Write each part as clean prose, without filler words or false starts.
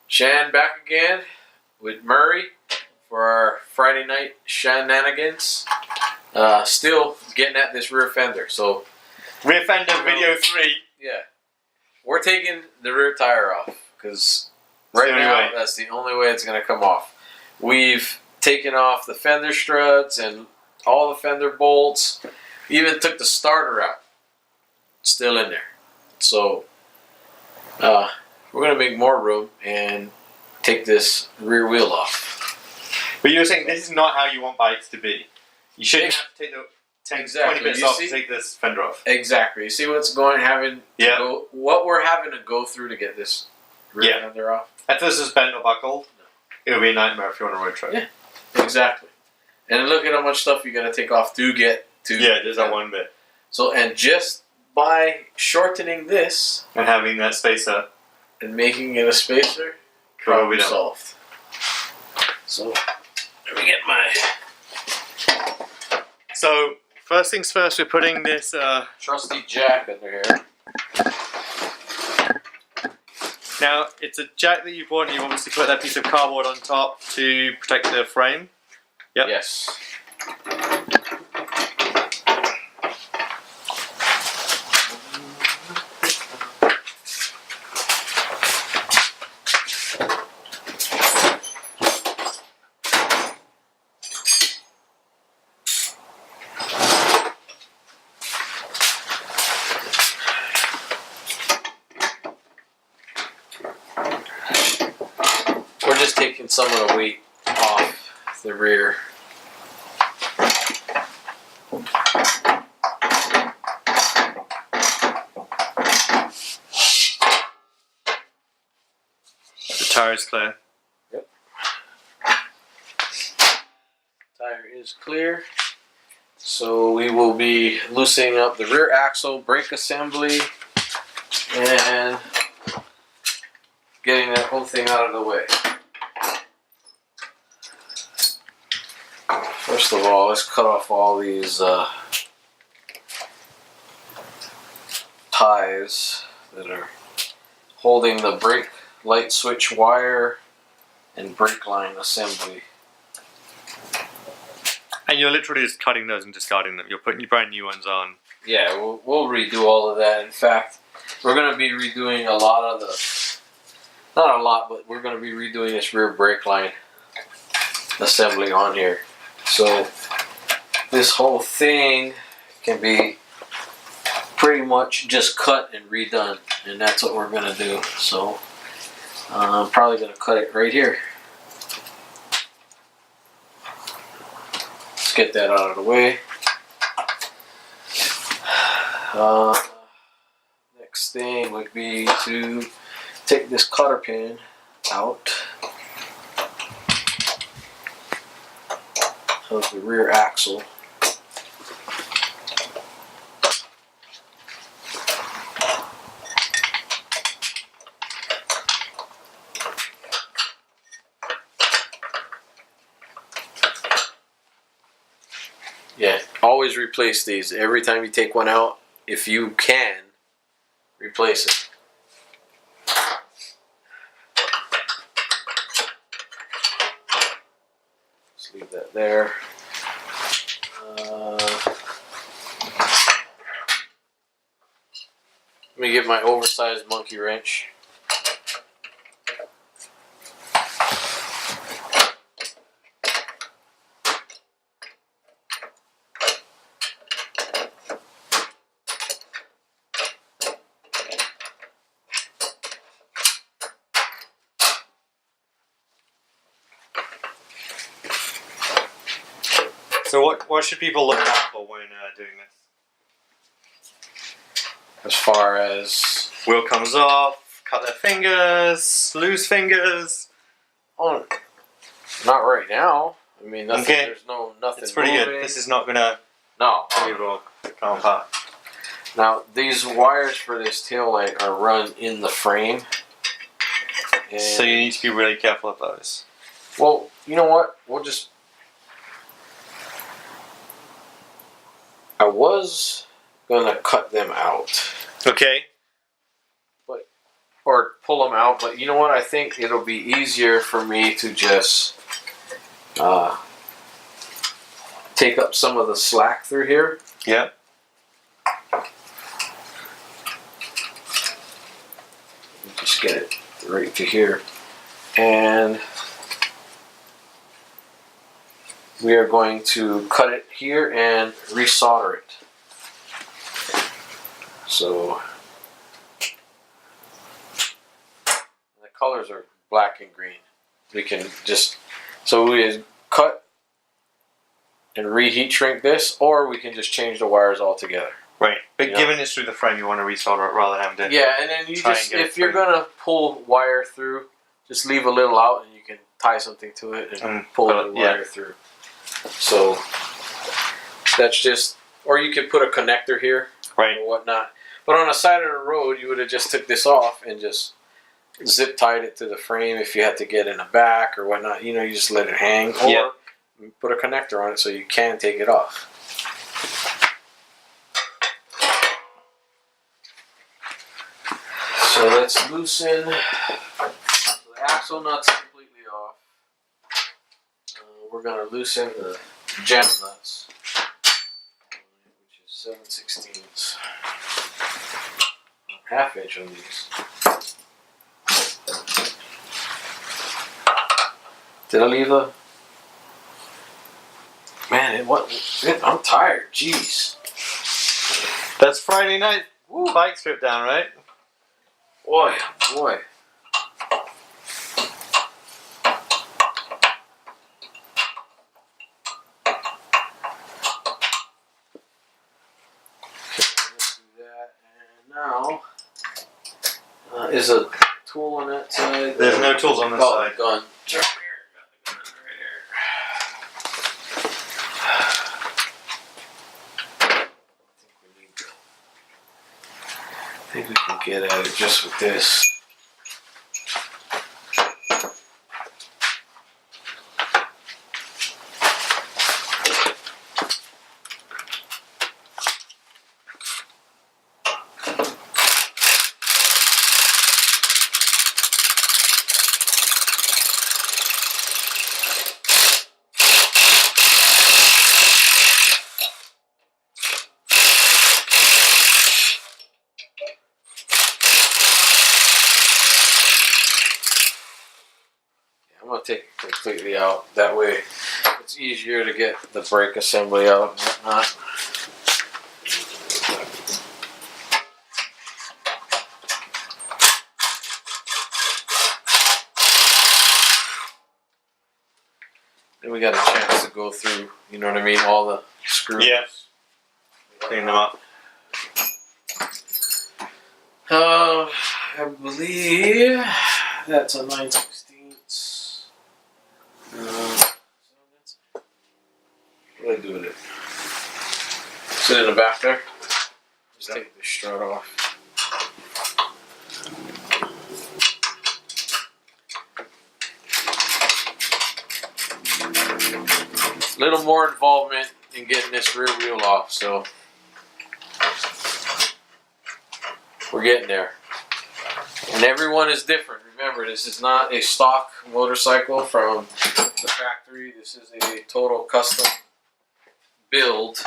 Shan back again with Murray for our Friday night shenanigans. Still getting at this rear fender. So rear fender video 3. Yeah, we're taking the rear tire off because right now that's the only way it's going to come off. We've taken off the fender struts and all the fender bolts. We even took the starter out. It's still in there. So we're going to make more room and take this rear wheel off. But you're saying this is not how you want bikes to be. You shouldn't have to take the 20 minutes off to take this fender off. Exactly. You see what's going what we're having to go through to get this rear fender off? If this is bent or buckled, it would be a nightmare if you're on a road trip. Yeah, exactly. And look at how much stuff you got to take off to get to. Yeah, there's that one bit. So, and just by shortening this and having that spacer and making it a spacer, problem solved. So, let me get my. So, first things first, we're putting this trusty jack under here. Now, it's a jack that you bought, and you obviously put that piece of cardboard on top to protect the frame. Yep. Yes. We're just taking some of the weight off the rear. The tire is clear. Yep. Tire is clear. So we will be loosening up the rear axle, brake assembly, and getting that whole thing out of the way. First of all, let's cut off all these ties that are holding the brake light switch wire and brake line assembly. And you're literally just cutting those and discarding them. You're putting your brand new ones on. Yeah, we'll redo all of that. In fact, we're going to be redoing a lot of the, not a lot, but we're going to be redoing this rear brake line assembly on here. So this whole thing can be pretty much just cut and redone, and that's what we're going to do. So I'm probably going to cut it right here. Let's get that out of the way. Next thing would be to take this cotter pin out of the rear axle. Yeah, always replace these. Every time you take one out, if you can, replace it. Just leave that there. Let me get my oversized monkey wrench. So what should people look out for when doing this? As far as wheel comes off, cut their fingers, lose fingers. Oh, not right now. I mean, nothing. Okay. There's nothing. It's pretty moving. good. This is not gonna move or come apart. Now these wires for this tail light are run in the frame. So you need to be really careful of those. Well, you know what? We'll just. I was gonna cut them out. Okay. But or pull them out. But you know what? I think it'll be easier for me to just take up some of the slack through here. Yeah. Just get it right to here. And we are going to cut it here and resolder it. So the colors are black and green. We can just, so we cut and reheat shrink this, or we can just change the wires altogether. Right, but You given it's through the frame, you want to resolder it rather than having to. Yeah, and then you try just, and get if it you're through. gonna pull wire through, just leave a little out, and you can tie something to it and pull the wire through. So that's just, or you could put a connector here, right, or whatnot. But on the side of the road, you would have just took this off and just zip tied it to the frame. If you had to get in the back or whatnot, you know, you just let it hang, or put a connector on it so you can take it off. So let's loosen the axle nuts completely off. We're going to loosen the jam nuts, which is 7/16. Half inch on these. Did I leave the... Man, I'm tired. Jeez. That's Friday night. Woo. Bike strip down, right? Boy, boy. Now, is a tool on that side? There's no tools on this side. Gun. I think we can get at it just with this. I'm going to take it completely out. That way it's easier to get the brake assembly out and whatnot. Then we got a chance to go through, you know what I mean, all the screws. Yeah. Clean them up. I believe that's a 9/16. What do I do with it? Sit in the back there. Just take the strut off. A little more involvement in getting this rear wheel off, so we're getting there. And everyone is different. Remember, this is not a stock motorcycle from the factory. This is a total custom build.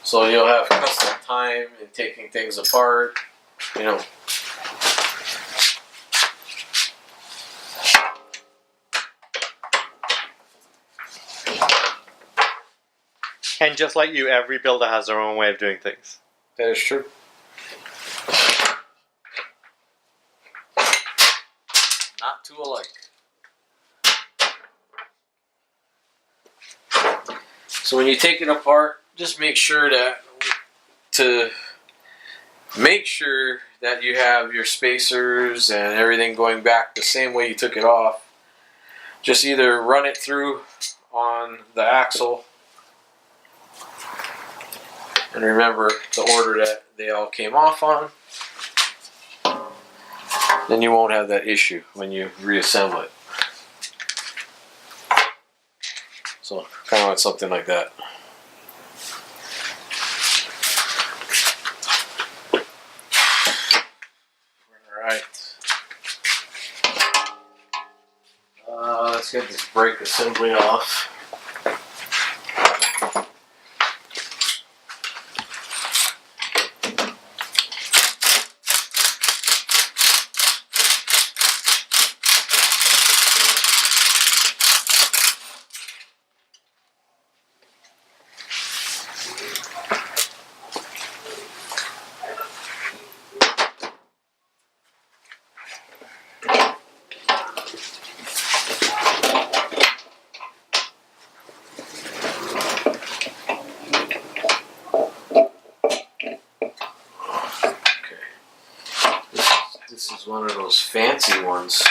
So you'll have custom time in taking things apart, you know. And just like you, every builder has their own way of doing things. That is true. Not two alike. So when you take it apart, just make sure that you have your spacers and everything going back the same way you took it off. Just either run it through on the axle, and remember the order that they all came off on. Then you won't have that issue when you reassemble it. So kind of like something like that. let's get this brake assembly off. This is one of those fancy ones,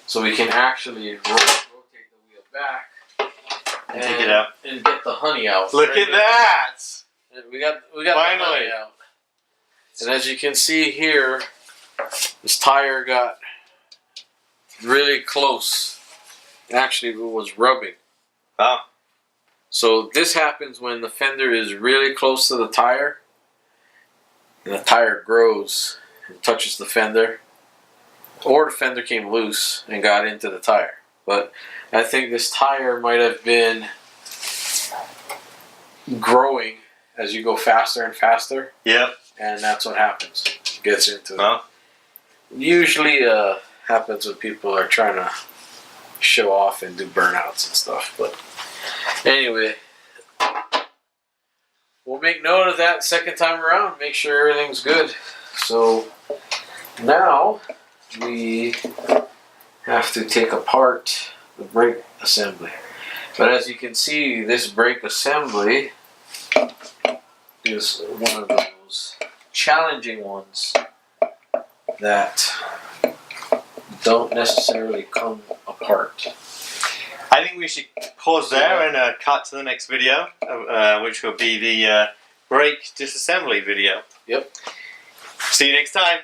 so we can actually rotate the wheel back and take it out and get the honey out. Look at that! We got Finally. the honey out. And as you can see here, this tire got really close. Actually, it was rubbing. Oh. So this happens when the fender is really close to the tire, and the tire grows and touches the fender, or the fender came loose and got into the tire. But I think this tire might have been growing as you go faster and faster. Yep. And that's what happens. It gets into it. Oh. Usually happens when people are trying to show off and do burnouts and stuff. But anyway, we'll make note of that second time around. Make sure everything's good. So now we have to take apart the brake assembly. But as you can see, this brake assembly is one of those challenging ones that don't necessarily come apart. I think we should pause there and cut to the next video, which will be the brake disassembly video. Yep. See you next time.